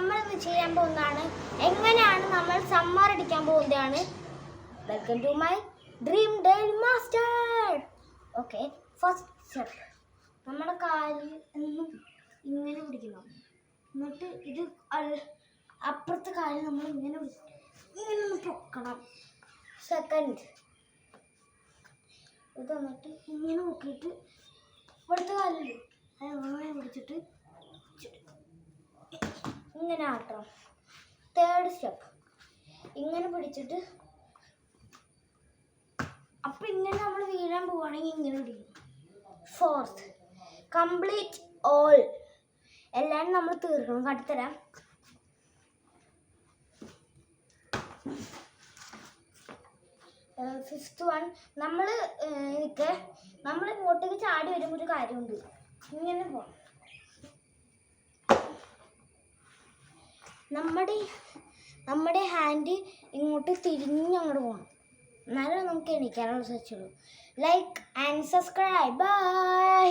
നമ്മൾ ഇന്ന് ചെയ്യാൻ പോകുന്നതാണ് എങ്ങനെയാണ് നമ്മൾ സമ്മർ അടിക്കാൻ പോകുന്നതാണ്. Welcome to my dream dale master. Okay, first step നമ്മുടെ കാലിൽ ഒന്നും ഇങ്ങനെ പിടിക്കണം. എന്നിട്ട് ഇത് അപ്പുറത്തെ കാലിൽ നമ്മൾ ഇങ്ങനെ ഒന്ന് പൊക്കണം. സെക്കൻഡ് ഇത് എന്നിട്ട് ഇങ്ങനെ നോക്കിയിട്ട് ഇവിടുത്തെ കാലിൽ അങ്ങനെ പിടിച്ചിട്ട് ഇങ്ങനെ ആട്ടണം. തേർഡ് സ്റ്റെപ്പ് ഇങ്ങനെ പിടിച്ചിട്ട് അപ്പം ഇങ്ങനെ നമ്മൾ വീഴാൻ പോവുകയാണെങ്കിൽ ഇങ്ങനെ പിടിക്കും. ഫോർത്ത് കംപ്ലീറ്റ് ഓൾ എല്ലാം നമ്മൾ തീർക്കണം. കാട്ടിത്തരാം. ഫിഫ്ത്ത് വൺ നമ്മൾ ഇങ്ങോട്ടേക്ക് ചാടി വരുമ്പോൾ ഒരു കാര്യമുണ്ട്. ഇങ്ങനെ പോകണം. നമ്മുടെ ഹാൻഡ് ഇങ്ങോട്ട് തിരിഞ്ഞ് അങ്ങോട്ട് പോകണം. എന്നാലും നമുക്ക് എണീക്കാനുള്ള ശ്രമിച്ചുള്ളൂ. Like and subscribe. ബൈ.